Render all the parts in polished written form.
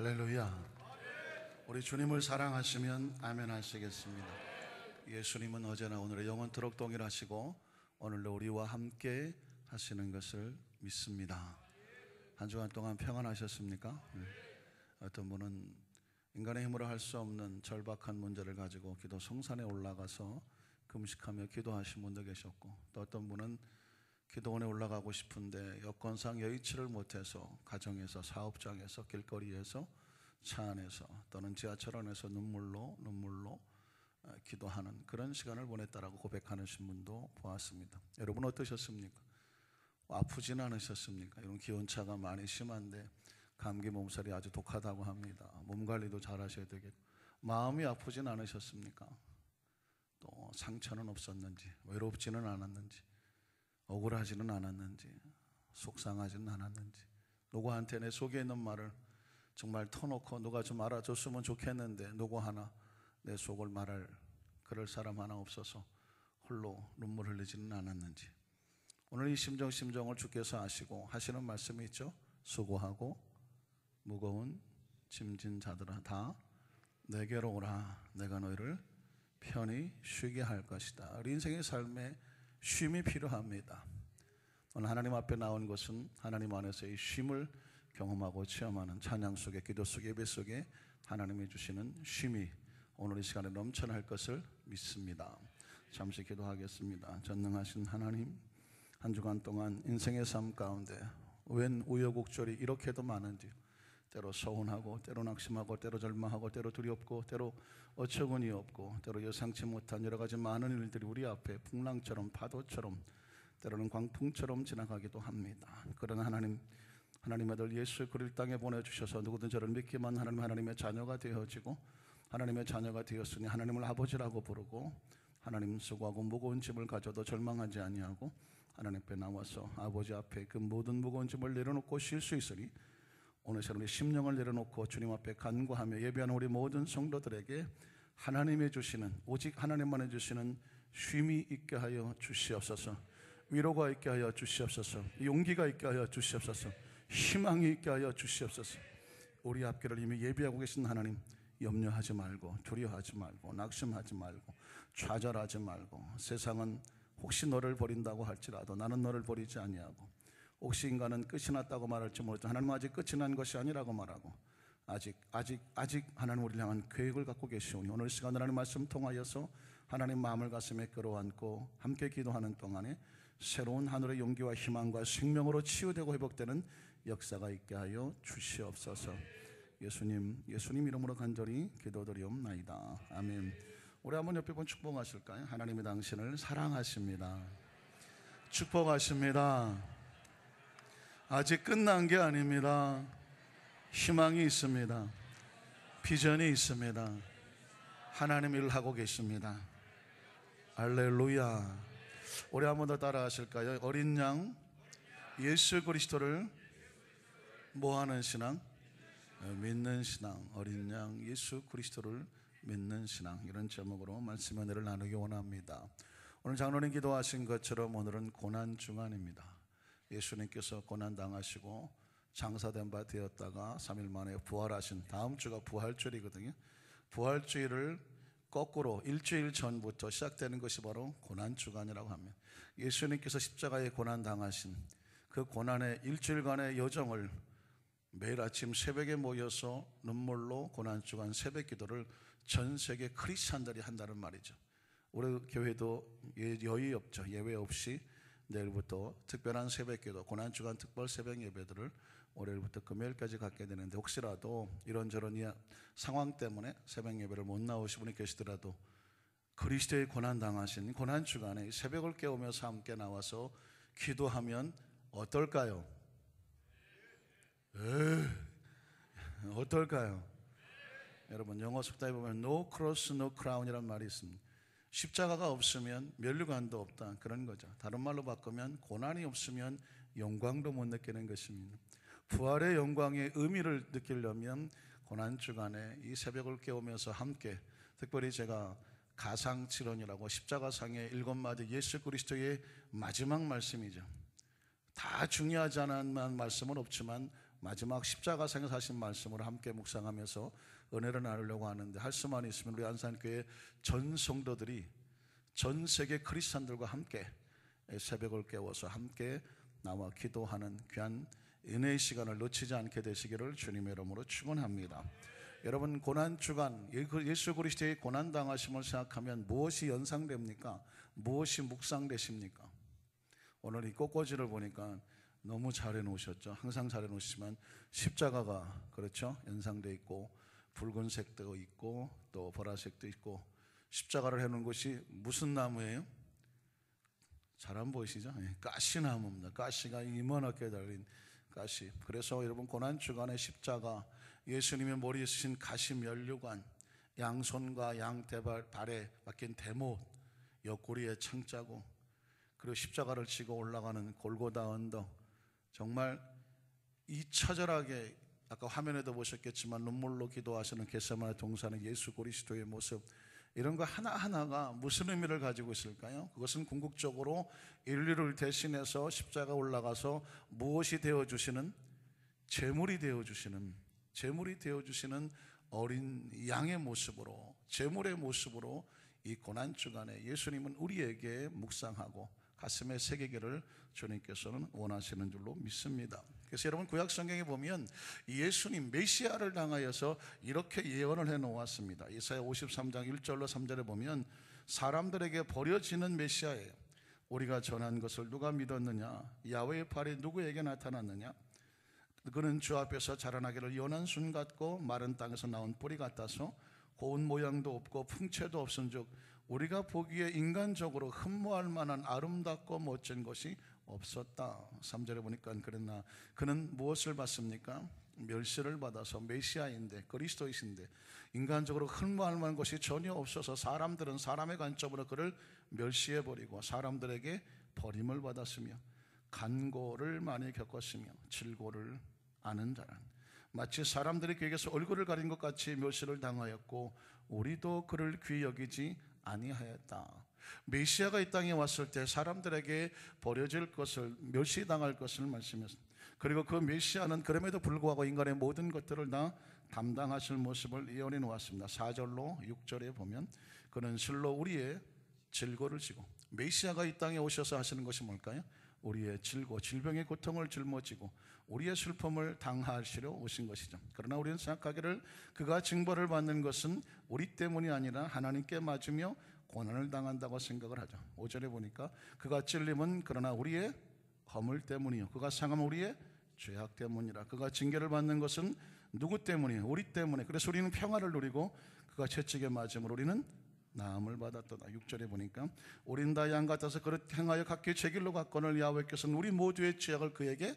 할렐루야. 우리 주님을 사랑하시면 아멘 하시겠습니다. 예수님은 어제나 오늘의 영원토록 동일하시고 오늘도 우리와 함께 하시는 것을 믿습니다. 한 주간 동안 평안하셨습니까? 어떤 분은 인간의 힘으로 할 수 없는 절박한 문제를 가지고 기도 성산에 올라가서 금식하며 기도하신 분도 계셨고, 또 어떤 분은 기도원에 올라가고 싶은데 여건상 여의치를 못해서 가정에서, 사업장에서, 길거리에서, 차 안에서 또는 지하철 안에서 눈물로 기도하는 그런 시간을 보냈다라고 고백하는 분도 보았습니다. 여러분 어떠셨습니까? 아프지는 않으셨습니까? 이런 기온차가 많이 심한데 감기 몸살이 아주 독하다고 합니다. 몸 관리도 잘 하셔야 되겠고, 마음이 아프진 않으셨습니까? 또 상처는 없었는지, 외롭지는 않았는지, 억울하지는 않았는지, 속상하지는 않았는지, 누구한테 내 속에 있는 말을 정말 터놓고 누가 좀 알아줬으면 좋겠는데 누구 하나 내 속을 말할 그럴 사람 하나 없어서 홀로 눈물 흘리지는 않았는지, 오늘 이 심정을 주께서 아시고 하시는 말씀이 있죠. 수고하고 무거운 짐진 자들아 다 내게로 오라, 내가 너희를 편히 쉬게 할 것이다. 우리 인생의 삶에 쉼이 필요합니다. 오늘 하나님 앞에 나온 것은 하나님 안에서의 쉼을 경험하고 체험하는 찬양 속에, 기도 속에, 예배 속에 하나님이 주시는 쉼이 오늘 이 시간에 넘쳐날 것을 믿습니다. 잠시 기도하겠습니다. 전능하신 하나님, 한 주간 동안 인생의 삶 가운데 웬 우여곡절이 이렇게도 많은지, 때로 서운하고, 때로 낙심하고, 때로 절망하고, 때로 두렵고, 때로 어처구니 없고, 때로 예상치 못한 여러 가지 많은 일들이 우리 앞에 풍랑처럼, 파도처럼, 때로는 광풍처럼 지나가기도 합니다. 그러나 하나님의 아들 예수 그리스도를 땅에 보내주셔서 누구든 저를 믿기만 하나님의 자녀가 되어지고, 하나님의 자녀가 되었으니 하나님을 아버지라고 부르고, 하나님 수고하고 무거운 짐을 가져도 절망하지 아니하고 하나님 앞에 나와서 아버지 앞에 그 모든 무거운 짐을 내려놓고 쉴 수 있으니, 오늘 우리 심령을 내려놓고 주님 앞에 간구하며 예배하는 우리 모든 성도들에게 하나님이 주시는, 오직 하나님만 해주시는 쉼이 있게 하여 주시옵소서. 위로가 있게 하여 주시옵소서. 용기가 있게 하여 주시옵소서. 희망이 있게 하여 주시옵소서. 우리 앞길을 이미 예비하고 계신 하나님, 염려하지 말고, 두려워하지 말고, 낙심하지 말고, 좌절하지 말고, 세상은 혹시 너를 버린다고 할지라도 나는 너를 버리지 아니하고, 혹시 인간은 끝이 났다고 말할지 모르지만 하나님은 아직 끝이 난 것이 아니라고 말하고, 아직 하나님 우리를 향한 계획을 갖고 계시오니, 오늘 시간 하나님 말씀 통하여서 하나님 마음을 가슴에 끌어안고 함께 기도하는 동안에 새로운 하늘의 용기와 희망과 생명으로 치유되고 회복되는 역사가 있게 하여 주시옵소서. 예수님 이름으로 간절히 기도드리옵나이다. 아멘. 우리 한번 옆에 분 축복하실까요? 하나님이 당신을 사랑하십니다. 축복하십니다. 아직 끝난 게 아닙니다. 희망이 있습니다. 비전이 있습니다. 하나님 일을 하고 계십니다. 할렐루야. 우리 한 번 더 따라 하실까요? 어린 양 예수 그리스도를 뭐하는 신앙? 믿는 신앙. 어린 양 예수 그리스도를 믿는 신앙, 이런 제목으로 말씀의 은혜를 나누기 원합니다. 오늘 장로님 기도하신 것처럼 오늘은 고난 중환입니다. 예수님께서 고난 당하시고 장사된 바 되었다가 3일 만에 부활하신, 다음 주가 부활주일이거든요. 부활주일을 거꾸로 일주일 전부터 시작되는 것이 바로 고난주간이라고 합니다. 예수님께서 십자가에 고난 당하신 그 고난의 일주일간의 여정을 매일 아침 새벽에 모여서 눈물로 고난주간 새벽 기도를 전 세계 크리스찬들이 한다는 말이죠. 우리 교회도 여의 없죠. 예외 없이 내일부터 특별한 새벽 기도, 고난주간 특별 새벽 예배들을 월요일부터 금요일까지 갖게 되는데, 혹시라도 이런저런 상황 때문에 새벽 예배를 못 나오신 분이 계시더라도 그리스도의 고난 당하신 고난주간에 새벽을 깨우면서 함께 나와서 기도하면 어떨까요? 어떨까요? 여러분, 영어 속담에 보면 No cross, no crown이란 말이 있습니다. 십자가가 없으면 면류관도 없다, 그런 거죠. 다른 말로 바꾸면 고난이 없으면 영광도 못 느끼는 것입니다. 부활의 영광의 의미를 느끼려면 고난주간에 이 새벽을 깨우면서 함께, 특별히 제가 가상칠언이라고 십자가상의 7마디 예수 그리스도의 마지막 말씀이죠. 다 중요하지 않은 말씀은 없지만 마지막 십자가상에서 하신 말씀을 함께 묵상하면서 은혜를 나누려고 하는데, 할 수만 있으면 우리 안산교회 전 성도들이 전 세계 크리스찬들과 함께 새벽을 깨워서 함께 나와 기도하는 귀한 은혜의 시간을 놓치지 않게 되시기를 주님의 이름으로 축원합니다. 여러분, 고난주간, 예수 그리스도의 고난당하심을 생각하면 무엇이 연상됩니까? 무엇이 묵상되십니까? 오늘 이 꽃꽂이를 보니까 너무 잘 해놓으셨죠. 항상 잘 해놓으시지만 십자가가 그렇죠, 연상돼 있고, 붉은색도 있고 또 보라색도 있고, 십자가를 해놓은 것이 무슨 나무예요? 잘 안 보이시죠? 가시나무입니다. 가시가 이만하게 달린 가시. 그래서 여러분, 고난주간의 십자가, 예수님의 머리에 쓰신 가시 면류관, 양손과 양발에 박힌 대못, 옆구리에 창자국, 그리고 십자가를 지고 올라가는 골고다 언덕, 정말 이 처절하게 아까 화면에도 보셨겠지만 눈물로 기도하시는 겟세마네 동산의 예수 그리스도의 모습, 이런 거 하나하나가 무슨 의미를 가지고 있을까요? 그것은 궁극적으로 인류를 대신해서 십자가 올라가서 무엇이 되어주시는, 제물이 되어주시는 어린 양의 모습으로, 제물의 모습으로 이 고난주간에 예수님은 우리에게 묵상하고 가슴에 새기기를 주님께서는 원하시는 줄로 믿습니다. 그래서 여러분, 구약성경에 보면 예수님 메시아를 당하여서 이렇게 예언을 해놓았습니다. 이사야 53장 1절로 3절에 보면 사람들에게 버려지는 메시아예요. 우리가 전한 것을 누가 믿었느냐? 야훼의 팔이 누구에게 나타났느냐? 그는 주 앞에서 자라나기를 연한 순 같고 마른 땅에서 나온 뿌리 같아서 고운 모양도 없고 풍채도 없은즉 우리가 보기에 인간적으로 흠모할 만한 아름답고 멋진 것이 없었다. 3절에 보니까 그랬나, 그는 무엇을 받습니까? 멸시를 받아서 메시아인데, 그리스도이신데 인간적으로 흠모할 만한 것이 전혀 없어서 사람들은 사람의 관점으로 그를 멸시해버리고 사람들에게 버림을 받았으며 간고를 많이 겪었으며 질고를 아는 자란, 마치 사람들이 그에게서 얼굴을 가린 것 같이 멸시를 당하였고 우리도 그를 귀히 여기지 아니하였다. 메시아가 이 땅에 왔을 때 사람들에게 버려질 것을, 멸시당할 것을 말씀했습니다. 그리고 그 메시아는 그럼에도 불구하고 인간의 모든 것들을 다 담당하실 모습을 예언해 놓았습니다. 4절로 6절에 보면 그는 실로 우리의 질고를 지고, 메시아가 이 땅에 오셔서 하시는 것이 뭘까요? 우리의 질고, 질병의 고통을 짊어지고 우리의 슬픔을 당하시려 오신 것이죠. 그러나 우리는 생각하기를 그가 징벌을 받는 것은 우리 때문이 아니라 하나님께 맞으며 고난을 당한다고 생각을 하죠. 5절에 보니까 그가 찔림은 그러나 우리의 허물 때문이요 그가 상함은 우리의 죄악 때문이라. 그가 징계를 받는 것은 누구 때문이에요? 우리 때문에. 그래서 우리는 평화를 누리고 그가 채찍에 맞음으로 우리는 나음을 받았도다. 6절에 보니까 우린 다 양 같아서 그릇 행하여 각기 제 길로 갔거늘 야훼께서는 우리 모두의 죄악을 그에게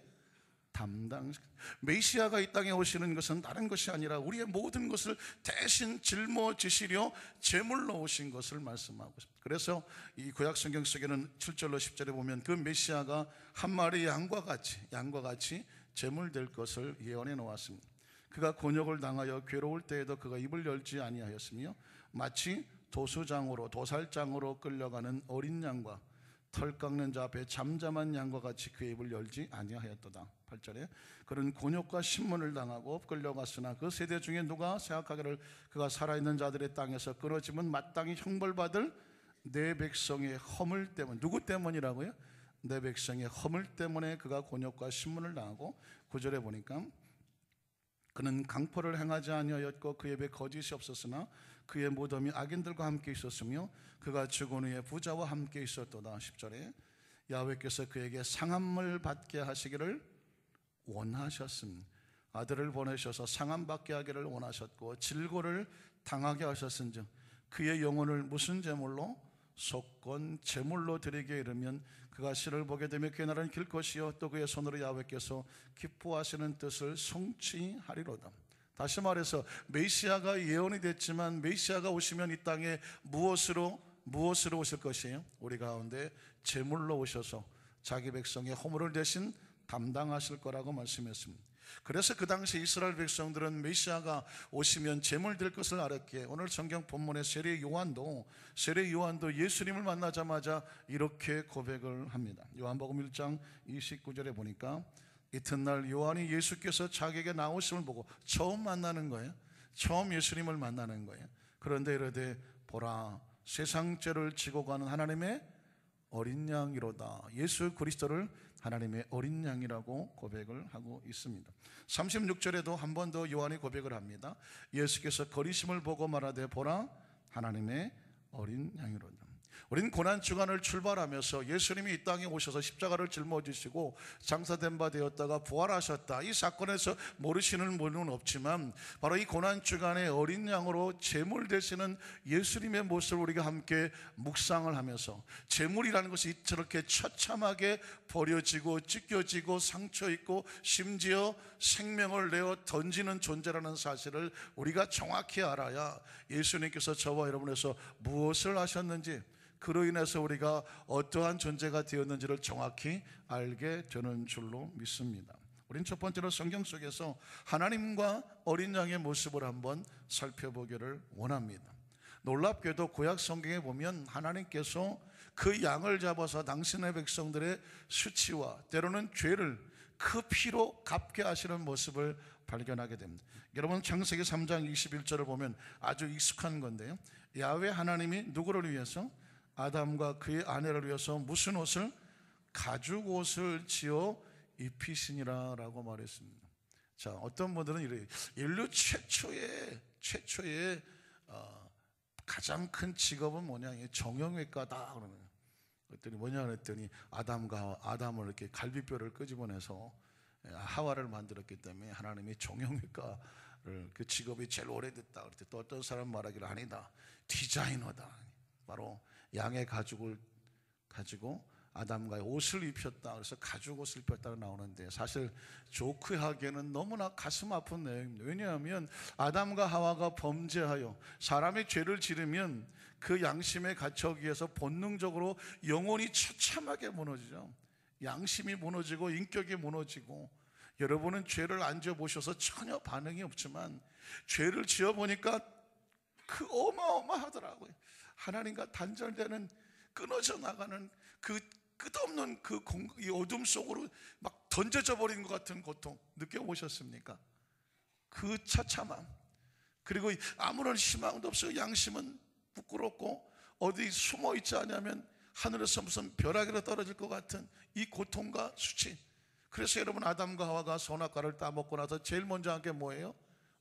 메시아가 이 땅에 오시는 것은 다른 것이 아니라 우리의 모든 것을 대신 짊어지시려 제물로 오신 것을 말씀하고 있습니다. 그래서 이 구약 성경 속에는 7절로 10절에 보면 그 메시아가 한 마리 양과 같이 제물될 것을 예언해 놓았습니다. 그가 곤욕을 당하여 괴로울 때에도 그가 입을 열지 아니하였으며 마치 도살장으로 끌려가는 어린 양과 털 깎는 자 앞에 잠잠한 양과 같이 그의 입을 열지 아니하였도다. 8절에 그는 곤욕과 신문을 당하고 끌려갔으나 그 세대 중에 누가 생각하기를 그가 살아있는 자들의 땅에서 끊어지면 마땅히 형벌받을 내 백성의 허물 때문. 누구 때문이라고요? 내 백성의 허물 때문에 그가 곤욕과 신문을 당하고, 9절에 보니까 그는 강포를 행하지 아니하였고 그의 입에 거짓이 없었으나 그의 무덤이 악인들과 함께 있었으며 그가 죽은 후에 부자와 함께 있었도다. 10절에 야훼께서 그에게 상함을 받게 하시기를 원하셨습니다. 아들을 보내셔서 상함 받게 하기를 원하셨고 질고를 당하게 하셨은즉 그의 영혼을 무슨 제물로? 속건 제물로 드리게 이르면 그가 시를 보게 되며 그의 날은 길 것이요 또 그의 손으로 야훼께서 기뻐하시는 뜻을 성취하리로다. 다시 말해서 메시아가 예언이 됐지만 메시아가 오시면 이 땅에 무엇으로 오실 것이에요? 우리 가운데 제물로 오셔서 자기 백성의 허물을 대신 담당하실 거라고 말씀했습니다. 그래서 그 당시 이스라엘 백성들은 메시아가 오시면 제물 될 것을 알았기에 오늘 성경 본문의 세례 요한도 예수님을 만나자마자 이렇게 고백을 합니다. 요한복음 1장 29절에 보니까 이튿날 요한이 예수께서 자기에게 나오심을 보고 처음 만나는 거예요. 처음 예수님을 만나는 거예요. 그런데 이르되 보라, 세상 죄를 지고 가는 하나님의 어린 양이로다. 예수 그리스도를 하나님의 어린 양이라고 고백을 하고 있습니다. 36절에도 한 번 더 요한이 고백을 합니다. 예수께서 거리심을 보고 말하되 보라, 하나님의 어린 양이로다. 우린 고난주간을 출발하면서 예수님이 이 땅에 오셔서 십자가를 짊어지시고 장사된 바 되었다가 부활하셨다, 이 사건에서 모르시는 분은 없지만 바로 이 고난주간의 어린 양으로 제물 되시는 예수님의 모습을 우리가 함께 묵상을 하면서, 제물이라는 것이 저렇게 처참하게 버려지고 찢겨지고 상처 있고 심지어 생명을 내어 던지는 존재라는 사실을 우리가 정확히 알아야 예수님께서 저와 여러분에서 무엇을 하셨는지, 그로 인해서 우리가 어떠한 존재가 되었는지를 정확히 알게 되는 줄로 믿습니다. 우린 첫 번째로 성경 속에서 하나님과 어린 양의 모습을 한번 살펴보기를 원합니다. 놀랍게도 구약 성경에 보면 하나님께서 그 양을 잡아서 당신의 백성들의 수치와 때로는 죄를 그 피로 갚게 하시는 모습을 발견하게 됩니다. 여러분, 창세기 3장 21절을 보면 아주 익숙한 건데요, 야훼 하나님이 누구를 위해서? 아담과 그의 아내를 위해서 무슨 옷을? 가죽 옷을 지어 입히시니라 라고 말했습니다. 자, 어떤 분들은 이래요. 인류 최초의 가장 큰 직업은 뭐냐? 정형외과다 그러는 거예요. 그랬더니 뭐냐 그랬더니 아담을 이렇게 갈비뼈를 끄집어내서 하와를 만들었기 때문에 하나님이 정형외과를, 그 직업이 제일 오래됐다 그랬더니 또 어떤 사람 말하기를 아니다, 디자이너다. 바로 양의 가죽을 가지고 아담과 옷을 입혔다. 그래서 가죽 옷을 입혔다고 나오는데, 사실 조크하기에는 너무나 가슴 아픈 내용입니다. 왜냐하면 아담과 하와가 범죄하여 사람의 죄를 지르면 그 양심에 갇혀기 위해서 본능적으로 영혼이 처참하게 무너지죠. 양심이 무너지고 인격이 무너지고. 여러분은 죄를 안 지어보셔서 전혀 반응이 없지만 죄를 지어보니까 그 어마어마하더라고요. 하나님과 단절되는, 끊어져 나가는 그 끝없는 이 어둠 속으로 막 던져져 버린 것 같은 고통 느껴보셨습니까? 그 처참함, 그리고 아무런 희망도 없어요. 양심은 부끄럽고 어디 숨어 있지 않으면 하늘에서 무슨 벼락이라 떨어질 것 같은 이 고통과 수치. 그래서 여러분, 아담과 하와가 선악과를 따먹고 나서 제일 먼저 한 게 뭐예요?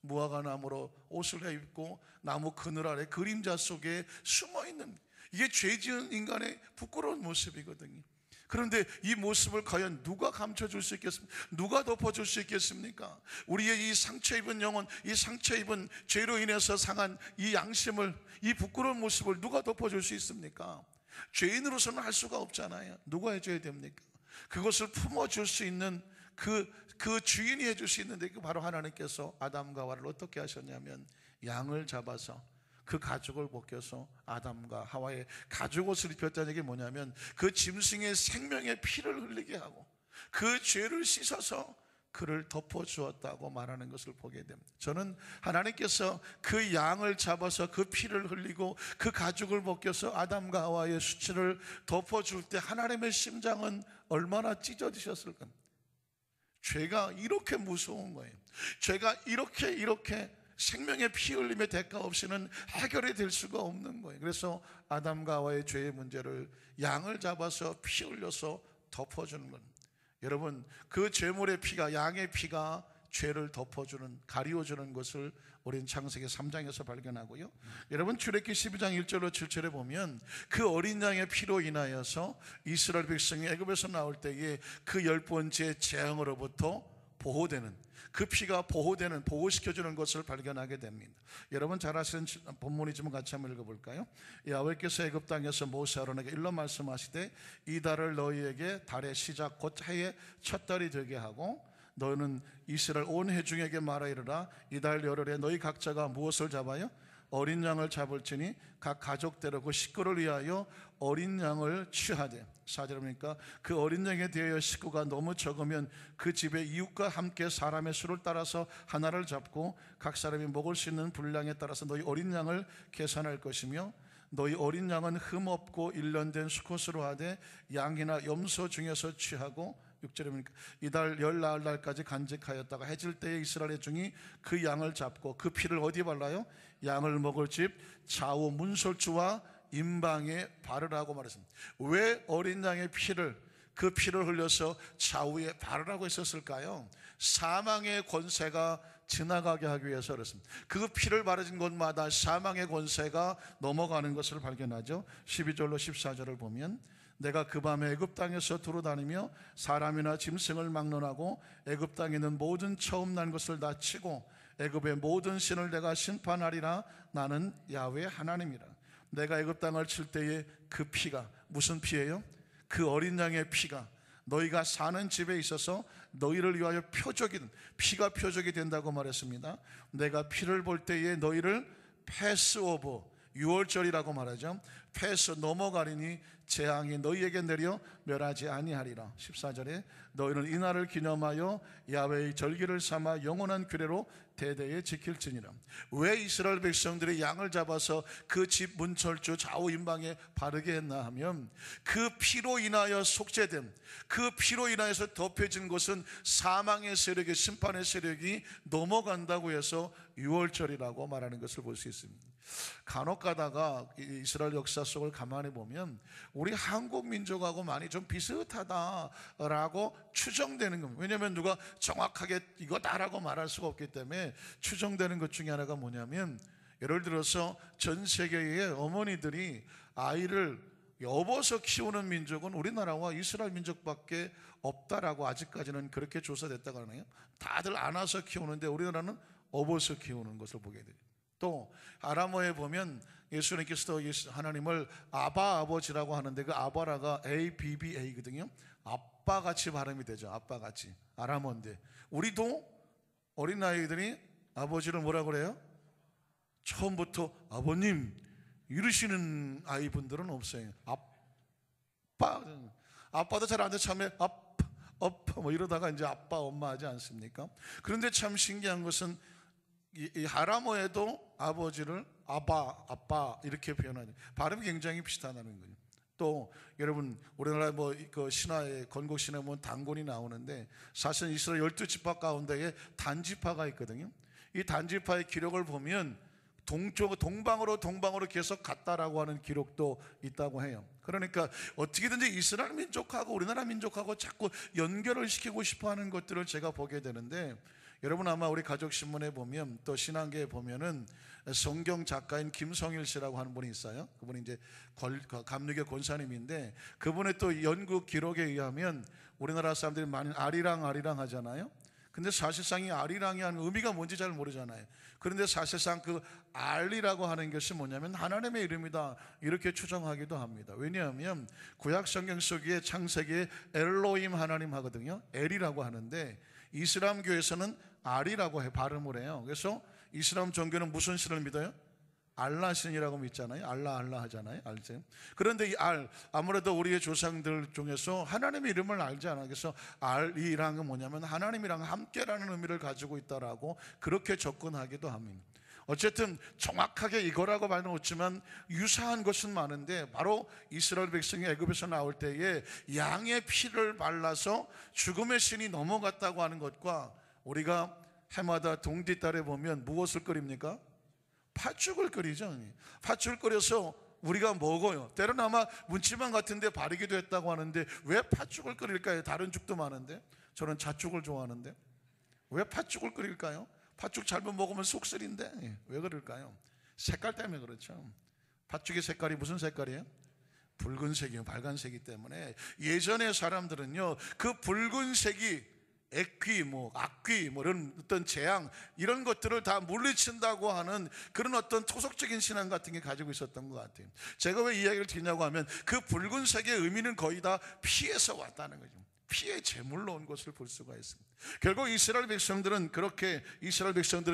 무화과 나무로 옷을 입고 나무 그늘 아래 그림자 속에 숨어있는, 이게 죄 지은 인간의 부끄러운 모습이거든요. 그런데 이 모습을 과연 누가 감춰줄 수 있겠습니까? 누가 덮어줄 수 있겠습니까? 우리의 이 상처 입은 영혼, 이 상처 입은 죄로 인해서 상한 이 양심을, 이 부끄러운 모습을 누가 덮어줄 수 있습니까? 죄인으로서는 할 수가 없잖아요. 누가 해줘야 됩니까? 그것을 품어줄 수 있는 그 주인이 해줄 수 있는데, 그 바로 하나님께서 아담과 하와를 어떻게 하셨냐면 양을 잡아서 그 가죽을 벗겨서 아담과 하와의 가죽 옷을 입혔다는 얘기 뭐냐면 그 짐승의 생명의 피를 흘리게 하고 그 죄를 씻어서 그를 덮어주었다고 말하는 것을 보게 됩니다. 저는 하나님께서 그 양을 잡아서 그 피를 흘리고 그 가죽을 벗겨서 아담과 하와의 수치를 덮어줄 때 하나님의 심장은 얼마나 찢어지셨을까. 죄가 이렇게 무서운 거예요. 죄가 이렇게 생명의 피 흘림의 대가 없이는 해결이 될 수가 없는 거예요. 그래서 아담과 하와의 죄의 문제를 양을 잡아서 피 흘려서 덮어주는 건, 여러분, 그 제물의 피가, 양의 피가 죄를 덮어주는, 가리워주는 것을 우리는 창세기 3장에서 발견하고요. 여러분, 출애굽기 12장 1절로 7절에 보면 그 어린 양의 피로 인하여서 이스라엘 백성이 애굽에서 나올 때에 그 10번째 재앙으로부터 보호되는, 그 피가 보호시켜주는 것을 발견하게 됩니다. 여러분 잘 아시는 본문이지만 같이 한번 읽어볼까요? 야훼께서 애굽 땅에서 모세 아론에게 일러 말씀하시되 이 달을 너희에게 달의 시작 곧 해의 첫 달이 되게 하고 너희는 이스라엘 온 회중에게 말하 이르라 이 달 열흘에 너희 각자가 무엇을 잡아요? 어린 양을 잡을지니 각 가족대로 그 식구를 위하여 어린 양을 취하되. 4절에 보니까 그 어린 양에 대하여 식구가 너무 적으면 그 집의 이웃과 함께 사람의 수를 따라서 하나를 잡고 각 사람이 먹을 수 있는 분량에 따라서 너희 어린 양을 계산할 것이며 너희 어린 양은 흠없고 일련된 수컷으로 하되 양이나 염소 중에서 취하고 6절에 보니까 이달 열 나흘 날까지 간직하였다가 해질 때에 이스라엘 중이 그 양을 잡고 그 피를 어디에 발라요? 양을 먹을 집 좌우 문설주와 임방에 바르라고 말했습니다. 왜 어린 양의 피를, 그 피를 흘려서 좌우에 바르라고 했었을까요? 사망의 권세가 지나가게 하기 위해서 그렇습니다. 그 피를 바르진 곳마다 사망의 권세가 넘어가는 것을 발견하죠. 12절로 14절을 보면 내가 그 밤에 애굽 땅에서 두루다니며 사람이나 짐승을 막론하고 애굽 땅에 있는 모든 처음 난 것을 다 치고 애굽의 모든 신을 내가 심판하리라. 나는 야훼 하나님이라. 내가 애굽 땅을 칠 때에 그 피가, 무슨 피예요? 그 어린 양의 피가 너희가 사는 집에 있어서 너희를 위하여 피가 표적이 된다고 말했습니다. 내가 피를 볼 때에 너희를 패스오버, 6월절이라고 말하죠. 패스, 넘어가리니 재앙이 너희에게 내려 멸하지 아니하리라. 14절에 너희는 이 날을 기념하여 야훼의 절기를 삼아 영원한 규례로 대대에 지킬지니라. 왜 이스라엘 백성들이 양을 잡아서 그 집 문철주 좌우 임방에 바르게 했나 하면 그 피로 인하여 속죄됨, 그 피로 인하여서 덮여진 것은 사망의 세력이, 심판의 세력이 넘어간다고 해서 6월절이라고 말하는 것을 볼 수 있습니다. 간혹 가다가 이스라엘 역사 속을 가만히 보면 우리 한국 민족하고 많이 좀 비슷하다라고 추정되는 겁니다. 왜냐하면 누가 정확하게 이거다라고 말할 수가 없기 때문에 추정되는 것 중에 하나가 뭐냐면, 예를 들어서 전 세계의 어머니들이 아이를 업어서 키우는 민족은 우리나라와 이스라엘 민족밖에 없다라고 아직까지는 그렇게 조사됐다고 하네요. 다들 안아서 키우는데 우리나라는 업어서 키우는 것을 보게 돼요. 또 아람어에 보면 예수님께서도 하나님을 아바, 아버지라고 하는데 그 아바라가 ABBA거든요. 아빠같이 발음이 되죠. 아빠같이. 아람어인데 우리도 어린아이들이 아버지를 뭐라고 그래요? 처음부터 아버님 이러시는 아이분들은 없어요. 아빠도 잘 안 돼. 처음에 아빠 뭐 이러다가 이제 아빠 엄마 하지 않습니까? 그런데 참 신기한 것은 이 아람어에도 아버지를 아빠 이렇게 표현하죠. 발음이 굉장히 비슷하다는 거죠. 또 여러분 우리나라 그 신화에, 건국 신화에 보면 단군이 나오는데 사실 이스라엘 12지파 가운데에 단지파가 있거든요. 이 단지파의 기록을 보면 동방으로 계속 갔다라고 하는 기록도 있다고 해요. 그러니까 어떻게든지 이스라엘 민족하고 우리나라 민족하고 자꾸 연결을 시키고 싶어하는 것들을 제가 보게 되는데, 여러분 아마 우리 가족신문에 보면 또 신앙계에 보면은 성경 작가인 김성일 씨라고 하는 분이 있어요. 그분이 이제 감리교 권사님인데 그분의 또 연구 기록에 의하면 우리나라 사람들이 많이 아리랑 하잖아요. 근데 사실상 이 아리랑이 하는 의미가 뭔지 잘 모르잖아요. 그런데 사실상 그 알리라고 하는 것이 뭐냐면 하나님의 이름이다 이렇게 추정하기도 합니다. 왜냐하면 구약 성경 속에 창세기에 엘로임 하나님 하거든요. 엘이라고 하는데 이슬람교에서는 알이라고 발음을 해요. 그래서 이슬람 종교는 무슨 신을 믿어요? 알라 신이라고 믿잖아요. 알라 하잖아요. 알죠? 그런데 이 아무래도 우리의 조상들 중에서 하나님의 이름을 알지 않아요. 그래서 알이랑은 뭐냐면 하나님이랑 함께라는 의미를 가지고 있다라고 그렇게 접근하기도 합니다. 어쨌든 정확하게 이거라고 말은 없지만 유사한 것은 많은데, 바로 이스라엘 백성이 애굽에서 나올 때에 양의 피를 발라서 죽음의 신이 넘어갔다고 하는 것과 우리가 해마다 동짓달에 보면 무엇을 끓입니까? 팥죽을 끓이죠. 팥죽을 끓여서 우리가 먹어요. 때로는 아마 문지방 같은 데 바르기도 했다고 하는데 왜 팥죽을 끓일까요? 다른 죽도 많은데. 저는 잣죽을 좋아하는데 왜 팥죽을 끓일까요? 팥죽 잘못 먹으면 속쓰린데 왜 그럴까요? 색깔 때문에 그렇죠. 팥죽의 색깔이 무슨 색깔이에요? 붉은색이에요. 빨간색이 때문에 예전의 사람들은요 그 붉은색이 액귀, 악귀, 이런 어떤 재앙, 이런 것들을 다 물리친다고 하는 그런 어떤 토속적인 신앙 같은 게 가지고 있었던 것 같아요. 제가 왜 이 이야기를 드리냐고 하면 그 붉은색의 의미는 거의 다 피에서 왔다는 거죠. 피의 제물로 온 것을 볼 수가 있습니다. 결국 이스라엘 백성들은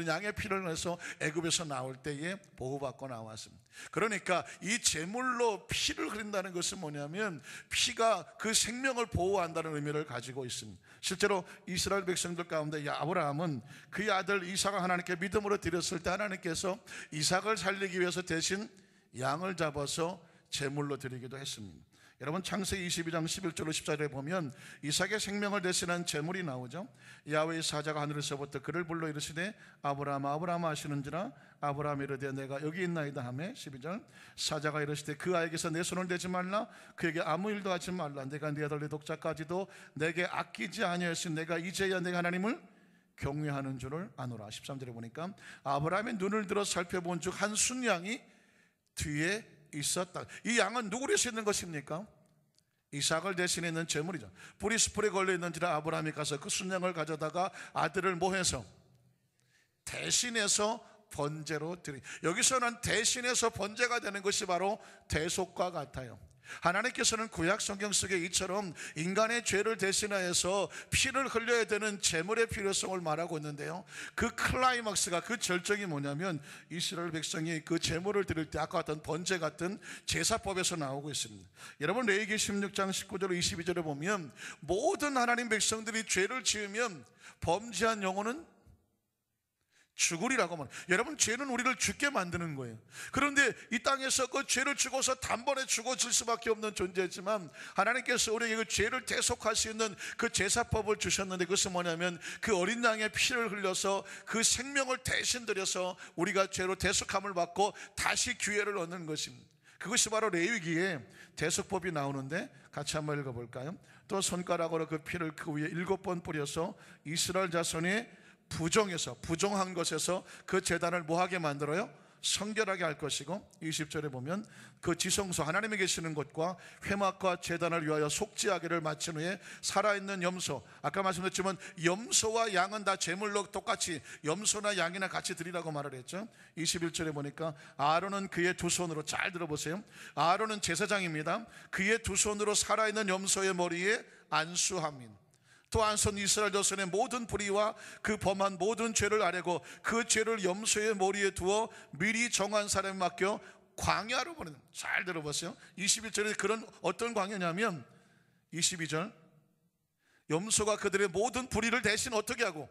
양의 피를 내서 애굽에서 나올 때에 보호받고 나왔습니다. 그러니까 이 제물로 피를 흐린다는 것은 뭐냐면 피가 그 생명을 보호한다는 의미를 가지고 있습니다. 실제로 이스라엘 백성들 가운데 아브라함은 그의 아들 이삭을 하나님께 믿음으로 드렸을 때 하나님께서 이삭을 살리기 위해서 대신 양을 잡아서 제물로 드리기도 했습니다. 여러분 창세기 22장 11절로 14절에 보면 이삭의 생명을 대신한 제물이 나오죠. 야훼의 사자가 하늘에서부터 그를 불러 이르시되 아브라함아 아브라함아 하시는지라 아브라함이 이르되 내가 여기 있나이다 하매 12절 사자가 이르시되 그 아이에게서 내 손을 대지 말라 그에게 아무 일도 하지 말라 내가 네 아들 네 독자까지도 내게 아끼지 아니하였으니 내가 이제야 내가 하나님을 경외하는 줄을 아노라. 13절에 보니까 아브라함의 눈을 들어 살펴본 즉 한 순양이 뒤에 있었다. 이 양은 누구를 대신하는 것입니까? 이삭을 대신하는 제물이죠. 불이 수풀에 걸려있는지라 아브라함이 가서 그 순양을 가져다가 아들을 모해서 대신해서 번제로 드리. 여기서는 대신해서 번제가 되는 것이 바로 대속과 같아요. 하나님께서는 구약 성경 속에 이처럼 인간의 죄를 대신하여서 피를 흘려야 되는 제물의 필요성을 말하고 있는데요, 그 클라이막스가, 그 절정이 뭐냐면 이스라엘 백성이 그 제물을 드릴 때 아까 같은 번제 같은 제사법에서 나오고 있습니다. 여러분 레위기 16장 19절 22절에 보면 모든 하나님 백성들이 죄를 지으면 범죄한 영혼은 죽으리라고 말합니다. 여러분 죄는 우리를 죽게 만드는 거예요. 그런데 이 땅에서 그 죄를 지고서 단번에 죽어질 수밖에 없는 존재지만 하나님께서 우리에게 그 죄를 대속할 수 있는 그 제사법을 주셨는데 그것은 뭐냐면 그 어린 양의 피를 흘려서 그 생명을 대신 들여서 우리가 죄로 대속함을 받고 다시 기회를 얻는 것입니다. 그것이 바로 레위기에 대속법이 나오는데 같이 한번 읽어볼까요? 또 손가락으로 그 피를 그 위에 7번 뿌려서 이스라엘 자손이 부정한 것에서 그 제단을 뭐하게 만들어요? 성결하게 할 것이고 20절에 보면 그 지성소 하나님이 계시는 곳과 회막과 제단을 위하여 속죄하기를 마친 후에 살아있는 염소, 아까 말씀드렸지만 염소와 양은 다 제물로 똑같이 염소나 양이나 같이 드리라고 말을 했죠. 21절에 보니까 아론은 그의 두 손으로, 잘 들어보세요, 아론은 제사장입니다. 그의 두 손으로 살아있는 염소의 머리에 안수합니다. 또 안손 이스라엘 자손의 모든 불의와 그 범한 모든 죄를 아뢰고 그 죄를 염소의 머리에 두어 미리 정한 사람에 맡겨 광야로 보내는. 잘 들어보세요. 21절에 그런 어떤 광야냐면 22절 염소가 그들의 모든 불의를 대신 어떻게 하고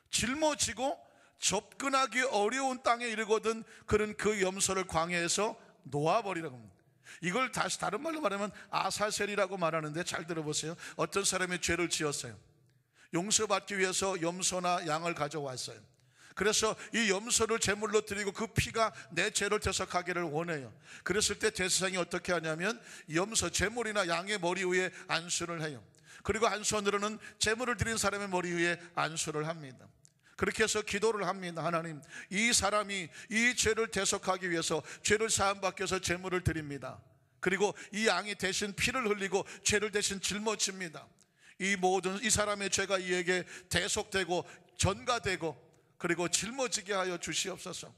짊어지고 접근하기 어려운 땅에 이르거든 그는 그 염소를 광야에서 놓아버리라고 합니다. 이걸 다시 다른 말로 말하면 아사셀이라고 말하는데 잘 들어보세요. 어떤 사람이 죄를 지었어요. 용서받기 위해서 염소나 양을 가져왔어요. 그래서 이 염소를 제물로 드리고 그 피가 내 죄를 대속하기를 원해요. 그랬을 때 제사장이 어떻게 하냐면 염소 제물이나 양의 머리 위에 안수를 해요. 그리고 한 손으로는 제물을 드린 사람의 머리 위에 안수를 합니다. 그렇게 해서 기도를 합니다. 하나님, 이 사람이 이 죄를 대속하기 위해서 죄를 사함받기 위해서 제물을 드립니다. 그리고 이 양이 대신 피를 흘리고 죄를 대신 짊어집니다. 이 사람의 죄가 이에게 대속되고 전가되고 그리고 짊어지게 하여 주시옵소서.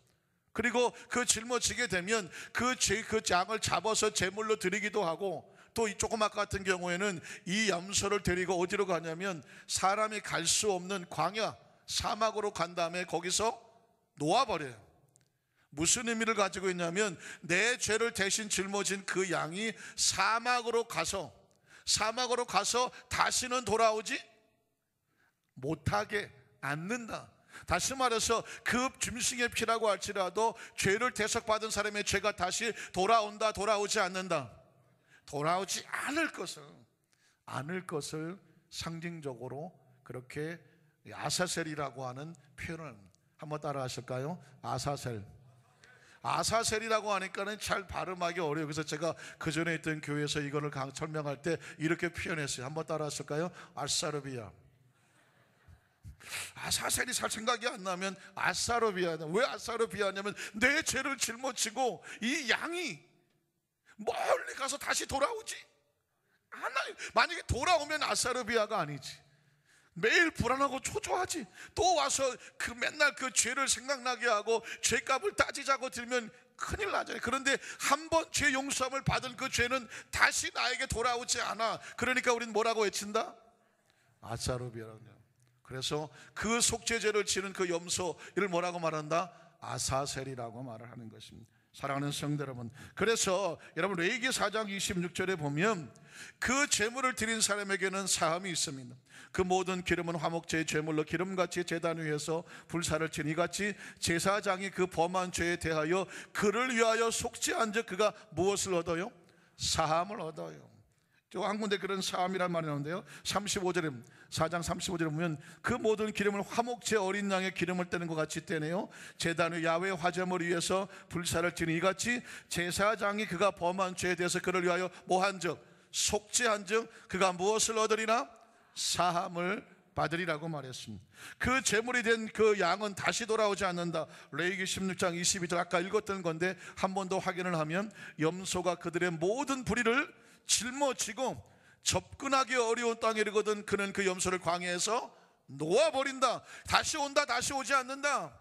그리고 그 짊어지게 되면 그 양을 잡아서 제물로 드리기도 하고, 또 이 조그맣 같은 경우에는 이 염소를 데리고 어디로 가냐면 사람이 갈 수 없는 광야, 사막으로 간 다음에 거기서 놓아버려요. 무슨 의미를 가지고 있냐면 내 죄를 대신 짊어진 그 양이 사막으로 가서 다시는 돌아오지 못하게 않는다. 다시 말해서 그 짐승의 피라고 할지라도 죄를 대속받은 사람의 죄가 다시 돌아온다, 돌아오지 않는다. 돌아오지 않을 것을 상징적으로 그렇게 아사셀이라고 하는 표현을 한번 따라 하실까요? 아사셀이라고 하니까는 잘 발음하기 어려워요. 그래서 제가 그 전에 있던 교회에서 이거를 설명할 때 이렇게 표현했어요. 한번 따라 하실까요? 아사르비아. 아사셀이 잘 생각이 안 나면 아사르비아. 왜 아사르비아냐면 내 죄를 짊어지고 이 양이 멀리 가서 다시 돌아오지 않아요. 만약에 돌아오면 아사르비아가 아니지. 매일 불안하고 초조하지. 또 와서 맨날 그 죄를 생각나게 하고 죄값을 따지자고 들면 큰일 나잖아요. 그런데 한 번 죄 용서함을 받은 그 죄는 다시 나에게 돌아오지 않아. 그러니까 우린 뭐라고 외친다? 아사르비아라고. 그래서 그 속죄죄를 지는 그 염소를 뭐라고 말한다? 아사셀이라고 말을 하는 것입니다. 사랑하는 성도 여러분, 그래서 여러분 레위기 4장 26절에 보면 그 제물을 드린 사람에게는 사함이 있습니다. 그 모든 기름은 화목제의 제물로 기름같이 제단 위에서 불사를 치니 이같이 제사장이 그 범한 죄에 대하여 그를 위하여 속죄한 즉 그가 무엇을 얻어요? 사함을 얻어요. 또 한 군데 그런 사함이란 말이 나오는데요, 35절에 4장 35절에 보면 그 모든 기름을 화목제 어린 양의 기름을 떼는 것 같이 떼네요. 제단 위 야훼 화제물을 위해서 불사를 지니 이같이 제사장이 그가 범한 죄에 대해서 그를 위하여 뭐한즉 속죄한즉 그가 무엇을 얻으리나 사함을 받으리라고 말했습니다. 그 제물이 된 그 양은 다시 돌아오지 않는다. 레위기 16장 22절 아까 읽었던 건데 한 번 더 확인을 하면 염소가 그들의 모든 불의를 짊어지고 접근하기 어려운 땅에 이르거든 그는 그 염소를 광야에서 놓아버린다. 다시 온다. 다시 오지 않는다.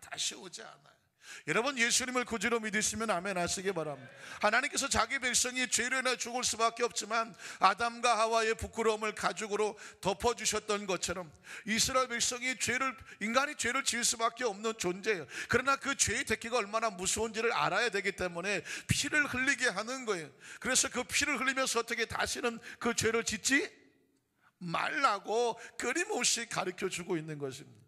다시 오지 않아요. 여러분, 예수님을 구주로 믿으시면 아멘 하시기 바랍니다. 하나님께서 자기 백성이 죄로 인해 죽을 수밖에 없지만 아담과 하와의 부끄러움을 가죽으로 덮어주셨던 것처럼 이스라엘 백성이 인간이 죄를 지을 수밖에 없는 존재예요. 그러나 그 죄의 대가가 얼마나 무서운지를 알아야 되기 때문에 피를 흘리게 하는 거예요. 그래서 그 피를 흘리면서 어떻게 다시는 그 죄를 짓지 말라고 끊임없이 가르쳐주고 있는 것입니다.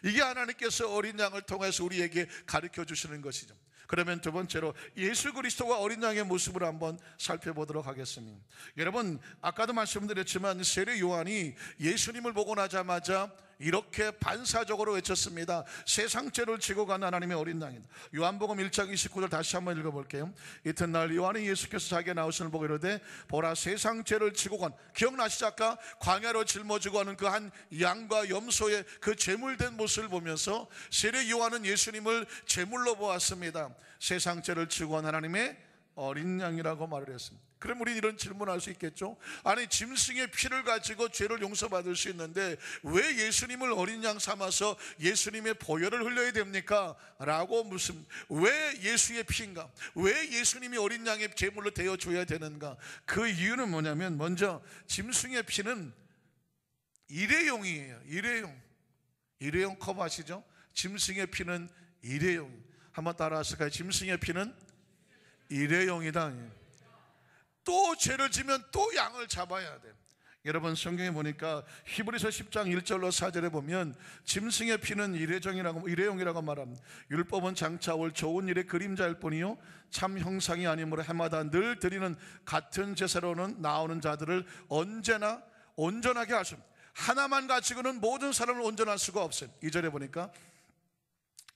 이게 하나님께서 어린 양을 통해서 우리에게 가르쳐 주시는 것이죠. 그러면 두 번째로 예수 그리스도와 어린 양의 모습을 한번 살펴보도록 하겠습니다. 여러분, 아까도 말씀드렸지만 세례 요한이 예수님을 보고 나자마자 이렇게 반사적으로 외쳤습니다. 세상 죄를 지고 간 하나님의 어린 양이다. 요한복음 1장 29절 다시 한번 읽어볼게요. 이튿날 요한이 예수께서 자기가 나오심을 보고 이르되 보라 세상 죄를 지고 간, 기억나시죠? 아까 광야로 짊어지고 가는 그 한 양과 염소의 그 제물된 모습을 보면서 세례 요한은 예수님을 제물로 보았습니다. 세상 죄를 지고 간 하나님의 어린 양이라고 말을 했습니다. 그럼 우리는 이런 질문할 수 있겠죠? 아니, 짐승의 피를 가지고 죄를 용서받을 수 있는데 왜 예수님을 어린 양 삼아서 예수님의 보혈을 흘려야 됩니까? 라고 묻습니다. 왜 예수의 피인가? 왜 예수님이 어린 양의 제물로 되어줘야 되는가? 그 이유는 뭐냐면, 먼저 짐승의 피는 일회용이에요. 일회용 컵 아시죠? 짐승의 피는 일회용. 한번 따라 하실까요? 짐승의 피는 일회용이다. 또 죄를 지면 또 양을 잡아야 돼. 여러분, 성경에 보니까 히브리서 10장 1절로 4절에 보면 짐승의 피는 일회용이라고 말합니다. 율법은 장차 올 좋은 일의 그림자일 뿐이요 참 형상이 아니므로 해마다 늘 드리는 같은 제사로는 나오는 자들을 언제나 온전하게 하십니다. 하나만 가지고는 모든 사람을 온전할 수가 없어요. 2절에 보니까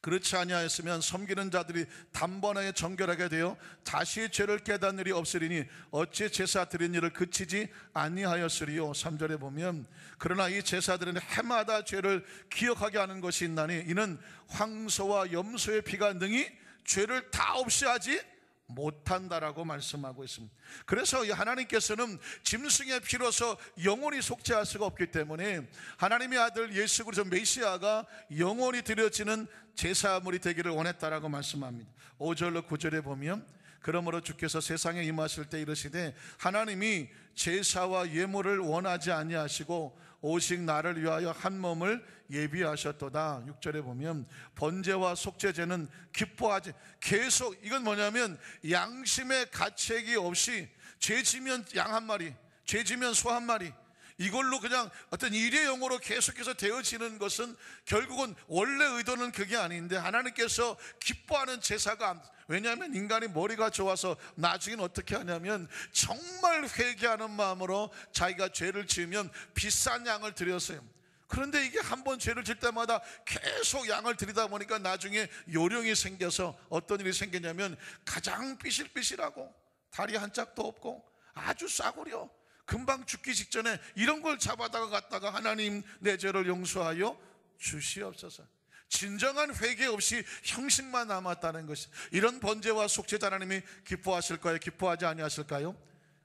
그렇지 아니하였으면 섬기는 자들이 단번에 정결하게 되어 다시 죄를 깨닫는 일이 없으리니 어찌 제사 드린 일을 그치지 아니하였으리요. 3절에 보면 그러나 이 제사들은 해마다 죄를 기억하게 하는 것이 있나니 이는 황소와 염소의 피가 능히 죄를 다 없이 하지 못한다라고 말씀하고 있습니다. 그래서 하나님께서는 짐승의 피로서 영원히 속죄할 수가 없기 때문에 하나님의 아들 예수 그리스도 메시아가 영원히 드려지는 제사물이 되기를 원했다라고 말씀합니다. 5절로 9절에 보면 그러므로 주께서 세상에 임하실 때 이르시되 하나님이 제사와 예물을 원하지 아니하시고 오직 나를 위하여 한 몸을 예비하셨도다. 6절에 보면 번제와 속죄제는 기뻐하지, 계속 이건 뭐냐면 양심의 가책이 없이 죄 지면 양 한 마리, 죄 지면 소 한 마리, 이걸로 그냥 어떤 일회용으로 계속해서 되어지는 것은 결국은 원래 의도는 그게 아닌데 하나님께서 기뻐하는 제사가, 왜냐하면 인간이 머리가 좋아서 나중에는 어떻게 하냐면 정말 회개하는 마음으로 자기가 죄를 지으면 비싼 양을 드렸어요. 그런데 이게 한 번 죄를 질 때마다 계속 양을 드리다 보니까 나중에 요령이 생겨서 어떤 일이 생기냐면 가장 삐실삐실하고 다리 한 짝도 없고 아주 싸구려, 금방 죽기 직전에 이런 걸 잡아다가 갖다가 하나님 내 죄를 용서하여 주시옵소서. 진정한 회개 없이 형식만 남았다는 것이, 이런 번제와 속죄자 하나님이 기뻐하실까요? 기뻐하지 아니하실까요?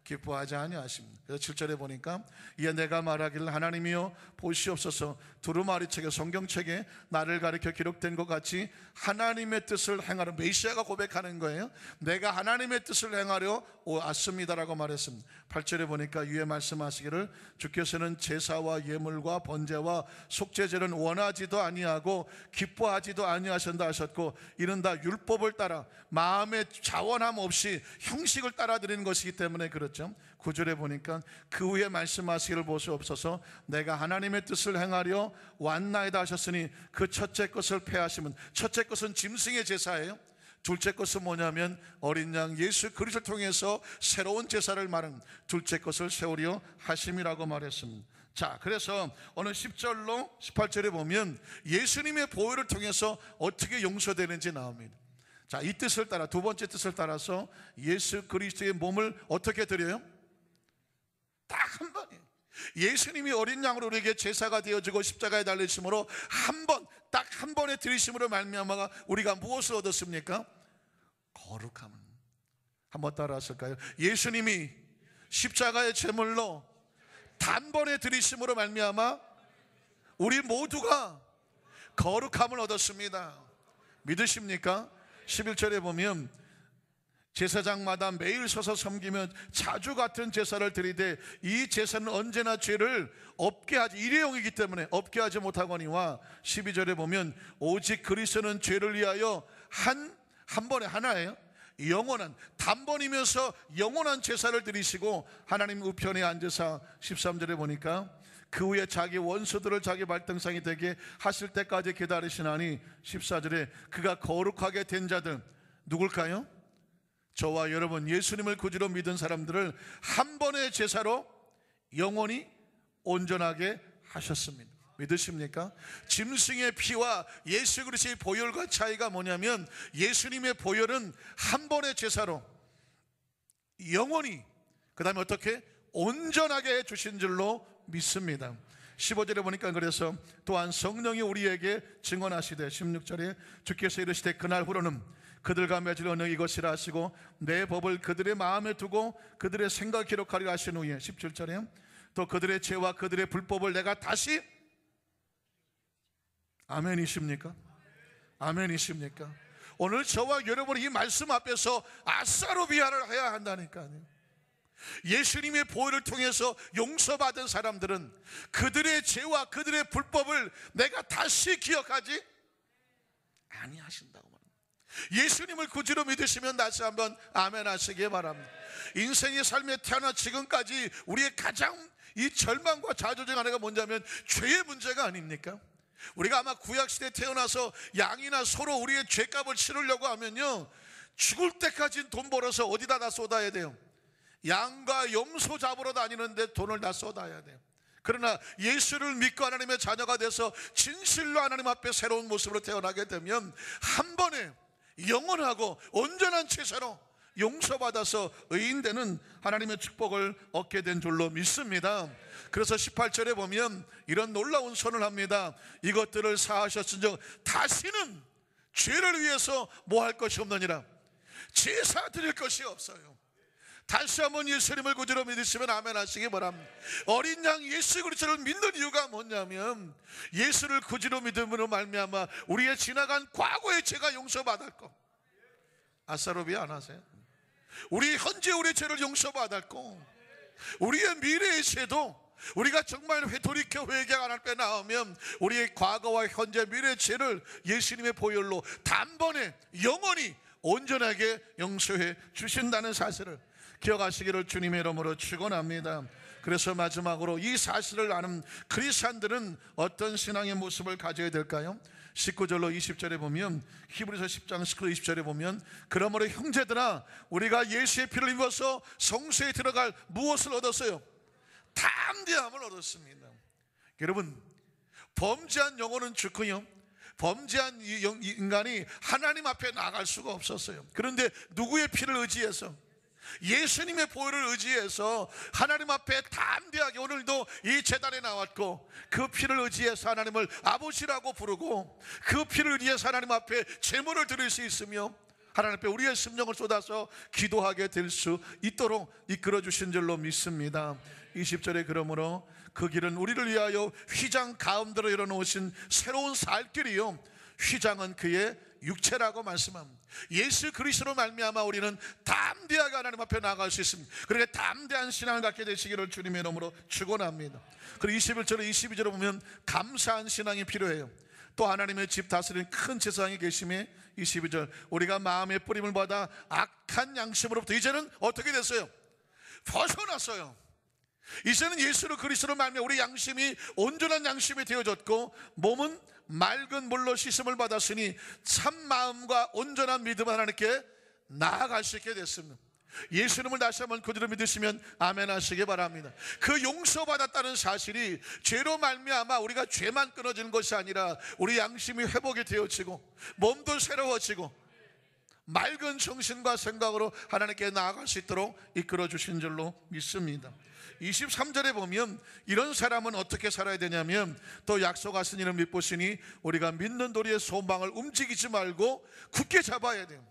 기뻐하지 아니하십니다. 그래서 7절에 보니까 이에 내가 말하기를 하나님이여 보시옵소서, 두루마리책에 성경책에 나를 가리켜 기록된 것 같이 하나님의 뜻을 행하려, 메시아가 고백하는 거예요. 내가 하나님의 뜻을 행하려 왔습니다라고 말했습니다. 8절에 보니까 위에 말씀하시기를 주께서는 제사와 예물과 번제와 속죄제는 원하지도 아니하고 기뻐하지도 아니하신다 하셨고 이는 다 율법을 따라 마음의 자원함 없이 형식을 따라 드리는 것이기 때문에 그렇죠. 9절에 보니까 그 후에 말씀하시기를 보시옵소서, 내가 하나님의 뜻을 행하려 왔나이다 하셨으니 그 첫째 것을 폐하시면, 첫째 것은 짐승의 제사예요. 둘째 것은 뭐냐면 어린 양 예수 그리스도를 통해서 새로운 제사를 말하는 둘째 것을 세우려 하심이라고 말했습니다. 자, 그래서 오늘 10절로 18절에 보면 예수님의 보혈을 통해서 어떻게 용서되는지 나옵니다. 자, 이 뜻을 따라, 두 번째 뜻을 따라서 예수 그리스도의 몸을 어떻게 드려요? 딱 한 번이에요. 예수님이 어린 양으로 우리에게 제사가 되어지고 십자가에 달리심으로 딱 한 번의 드리심으로 말미암아 우리가 무엇을 얻었습니까? 거룩함을. 한번 따라 하실까요? 예수님이 십자가의 제물로 단번에 드리심으로 말미암아 우리 모두가 거룩함을 얻었습니다. 믿으십니까? 11절에 보면 제사장마다 매일 서서 섬기며 자주 같은 제사를 드리되 이 제사는 언제나 죄를 없게 하지, 일회용이기 때문에 없게 하지 못하거니와 12절에 보면 오직 그리스도는 죄를 위하여 한 번에 하나예요. 영원한, 단번이면서 영원한 제사를 드리시고 하나님 우편에 앉으사 13절에 보니까 그 후에 자기 원수들을 자기 발등상이 되게 하실 때까지 기다리시나니 14절에 그가 거룩하게 된 자들 누굴까요? 저와 여러분 예수님을 구주로 믿은 사람들을 한 번의 제사로 영원히 온전하게 하셨습니다. 믿으십니까? 짐승의 피와 예수 그리스도의 보혈과 차이가 뭐냐면 예수님의 보혈은 한 번의 제사로 영원히, 그 다음에 어떻게? 온전하게 해주신 줄로 믿습니다. 15절에 보니까 그래서 또한 성령이 우리에게 증언하시되 16절에 주께서 이르시되 그날 후로는 그들과 맺을 언약 이것이라 하시고 내 법을 그들의 마음에 두고 그들의 생각 기록하리라 하신 후에 17절에 또 그들의 죄와 그들의 불법을 내가 다시, 아멘이십니까? 아멘이십니까? 오늘 저와 여러분이 이 말씀 앞에서 아싸로비아를 해야 한다니까요. 예수님의 보혈을 통해서 용서받은 사람들은 그들의 죄와 그들의 불법을 내가 다시 기억하지 아니하신다고 말합니다. 예수님을 구주로 믿으시면 다시 한번 아멘 하시기 바랍니다. 인생의 삶에 태어나 지금까지 우리의 가장 이 절망과 좌절중 하나가 뭐냐면 죄의 문제가 아닙니까? 우리가 아마 구약시대에 태어나서 양이나 소로 우리의 죄값을 치르려고 하면요 죽을 때까지 돈 벌어서 어디다 다 쏟아야 돼요? 양과 염소 잡으러 다니는데 돈을 다 쏟아야 돼요. 그러나 예수를 믿고 하나님의 자녀가 돼서 진실로 하나님 앞에 새로운 모습으로 태어나게 되면 한 번에 영원하고 온전한 제사로 용서받아서 의인되는 하나님의 축복을 얻게 된 줄로 믿습니다. 그래서 18절에 보면 이런 놀라운 선을 합니다. 이것들을 사하셨은즉 다시는 죄를 위해서 뭐 할 것이 없느니라. 제사 드릴 것이 없어요. 다시 한번 예수님을 구주로 믿으시면 아멘 하시기 바랍니다. 어린 양 예수 그리스도를 믿는 이유가 뭐냐면 예수를 구주로 믿음으로 말미암아 우리의 지나간 과거의 죄가 용서받았고, 아싸로비아 안 하세요? 우리 현재 우리의 죄를 용서받았고 우리의 미래의 죄도 우리가 정말 돌이켜 회개가 하나님 앞에 나오면 우리의 과거와 현재 미래의 죄를 예수님의 보혈로 단번에 영원히 온전하게 용서해 주신다는 사실을 기억하시기를 주님의 이름으로 축원합니다. 그래서 마지막으로 이 사실을 아는 크리스찬들은 어떤 신앙의 모습을 가져야 될까요? 19절로 20절에 보면, 히브리서 10장 19절 20절에 보면 그러므로 형제들아 우리가 예수의 피를 입어서 성소에 들어갈 무엇을 얻었어요? 담대함을 얻었습니다. 여러분, 범죄한 영혼은 죽고요 범죄한 인간이 하나님 앞에 나갈 수가 없었어요. 그런데 누구의 피를 의지해서? 예수님의 보혈을 의지해서 하나님 앞에 담대하게 오늘도 이 제단에 나왔고 그 피를 의지해서 하나님을 아버지라고 부르고 그 피를 의지해서 하나님 앞에 제물을 드릴 수 있으며 하나님 앞에 우리의 심령을 쏟아서 기도하게 될 수 있도록 이끌어 주신 줄로 믿습니다. 20절에 그러므로 그 길은 우리를 위하여 휘장 가운데로 열어놓으신 새로운 살 길이요 휘장은 그의 육체라고 말씀합니다. 예수 그리스도로 말미암아 우리는 담대하게 하나님 앞에 나아갈 수 있습니다. 그렇게 담대한 신앙을 갖게 되시기를 주님의 이름으로 축원합니다. 그리고 21절에 22절에 보면 감사한 신앙이 필요해요. 또 하나님의 집 다스리는 큰 제사장이 계심에 22절 우리가 마음의 뿌림을 받아 악한 양심으로부터 이제는 어떻게 됐어요? 벗어났어요. 이제는 예수로 그리스도로 말미암아 우리 양심이 온전한 양심이 되어졌고 몸은 맑은 물로 씻음을 받았으니 참 마음과 온전한 믿음 하나님께 나아갈 수 있게 됐습니다. 예수님을 다시 한번 그대로 믿으시면 아멘 하시기 바랍니다. 그 용서받았다는 사실이 죄로 말미암아 우리가 죄만 끊어지는 것이 아니라 우리 양심이 회복이 되어지고 몸도 새로워지고 맑은 정신과 생각으로 하나님께 나아갈 수 있도록 이끌어 주신 줄로 믿습니다. 23절에 보면 이런 사람은 어떻게 살아야 되냐면 또 약속하신 이를 믿보시니 우리가 믿는 도리의 소망을 움직이지 말고 굳게 잡아야 돼요.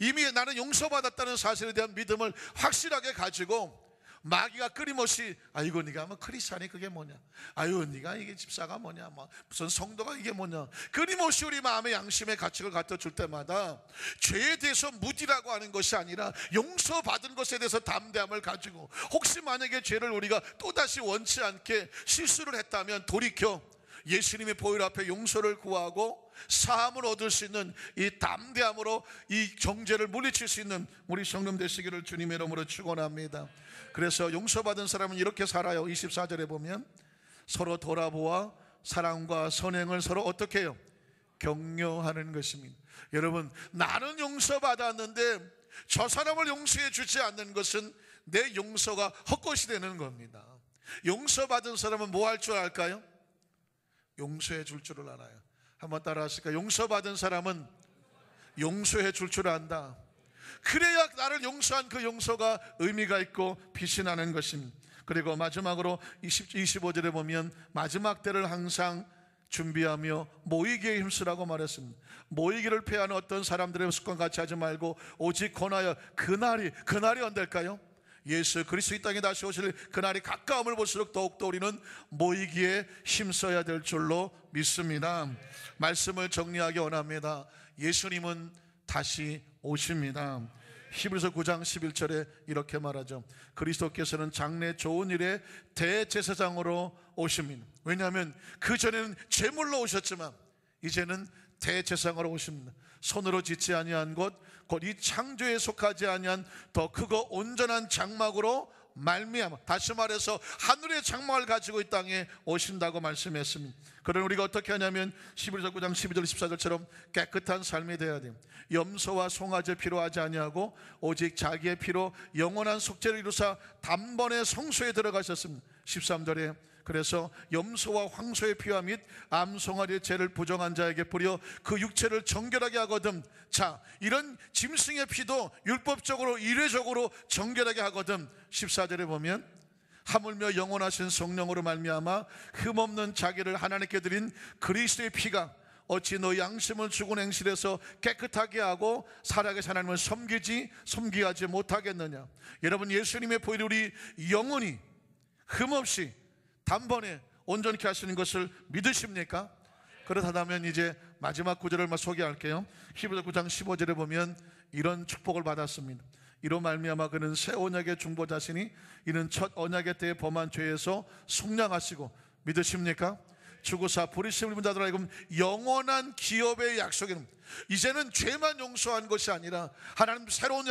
이미 나는 용서받았다는 사실에 대한 믿음을 확실하게 가지고 마귀가 끊임없이 아이고 네가 뭐 크리스찬이 그게 뭐냐, 아유 네가 이게 집사가 뭐냐, 뭐 무슨 성도가 이게 뭐냐, 끊임없이 우리 마음의 양심의 가책을 갖다 줄 때마다 죄에 대해서 무디라고 하는 것이 아니라 용서받은 것에 대해서 담대함을 가지고 혹시 만약에 죄를 우리가 또다시 원치 않게 실수를 했다면 돌이켜 예수님의 보혈 앞에 용서를 구하고 사함을 얻을 수 있는 이 담대함으로 이 정죄를 물리칠 수 있는 우리 성령 되시기를 주님의 이름으로 축원합니다. 그래서 용서받은 사람은 이렇게 살아요. 24절에 보면 서로 돌아보아 사랑과 선행을 서로 어떻게 해요? 격려하는 것입니다. 여러분, 나는 용서받았는데 저 사람을 용서해 주지 않는 것은 내 용서가 헛것이 되는 겁니다. 용서받은 사람은 뭐 할 줄 알까요? 용서해 줄 줄을 알아요. 한번 따라 하실까요? 용서받은 사람은 용서해 줄 줄 안다. 그래야 나를 용서한 그 용서가 의미가 있고 빛이 나는 것입니다. 그리고 마지막으로 25절에 보면 마지막 때를 항상 준비하며 모이기에 힘쓰라고 말했습니다. 모이기를 패하는 어떤 사람들의 습관 같이 하지 말고 오직 권하여 그날이 언제일까요? 예수 그리스도 이 땅에 다시 오실 그날이 가까움을 볼수록 더욱더 우리는 모이기에 힘써야 될 줄로 믿습니다. 말씀을 정리하기 원합니다. 예수님은 다시 오십니다. 히브리서 9장 11절에 이렇게 말하죠. 그리스도께서는 장래 좋은 일에 대제사장으로 오십니다. 왜냐하면 그전에는 제물로 오셨지만 이제는 대제사장으로 오십니다. 손으로 짓지 아니한 것 곧 이 창조에 속하지 아니한 더 크고 온전한 장막으로 말미암아, 다시 말해서 하늘의 장막을 가지고 이 땅에 오신다고 말씀했습니다. 그러나 우리가 어떻게 하냐면 11절 9장 12절 14절처럼 깨끗한 삶이 되어야 돼요. 염소와 송아지 피로 하지 아니하고 오직 자기의 피로 영원한 속죄를 이루사 단번에 성소에 들어가셨습니다. 13절에 그래서 염소와 황소의 피와 및 암송아리의 죄를 부정한 자에게 뿌려 그 육체를 정결하게 하거든. 자, 이런 짐승의 피도 율법적으로 이례적으로 정결하게 하거든. 14절에 보면 하물며 영원하신 성령으로 말미암아 흠없는 자기를 하나님께 드린 그리스도의 피가 어찌 너 양심을 죽은 행실에서 깨끗하게 하고 살아계신 하나님을 섬기게 하지 못하겠느냐. 여러분, 예수님의 보혈이 우리 영원히 흠없이 단번에 온전케 하시는 것을 믿으십니까? 그렇다면 이제 마지막 구절을 소개할게요. 히브리서 9장 15절에 보면 이런 축복을 받았습니다. 이로 말미암아 그는 새 언약의 중보자시니 이는 첫 언약의 때에 범한 죄에서 속량하시고, 믿으십니까? 주고사 부르심을 입은 자들 하여금 영원한 기업의 약속이는, 이제는 죄만 용서한 것이 아니라 하나님 새로운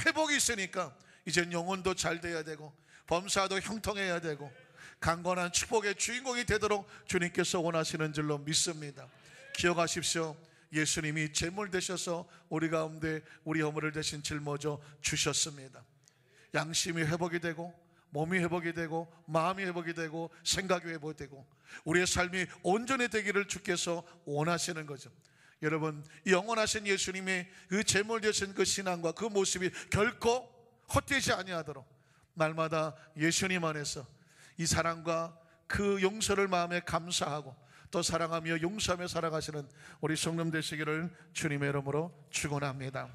회복이 있으니까 이제는 영혼도 잘 돼야 되고 범사도 형통해야 되고 강건한 축복의 주인공이 되도록 주님께서 원하시는 줄로 믿습니다. 기억하십시오. 예수님이 제물 되셔서 우리 가운데 우리 허물을 대신 짊어져 주셨습니다. 양심이 회복이 되고 몸이 회복이 되고 마음이 회복이 되고 생각이 회복이 되고 우리의 삶이 온전히 되기를 주께서 원하시는 거죠. 여러분, 이 영원하신 예수님의 그 제물 되신 그 신앙과 그 모습이 결코 헛되지 아니하도록 날마다 예수님 안에서 이 사랑과 그 용서를 마음에 감사하고 또 사랑하며 용서하며 살아가시는 우리 성령 되시기를 주님의 이름으로 축원합니다.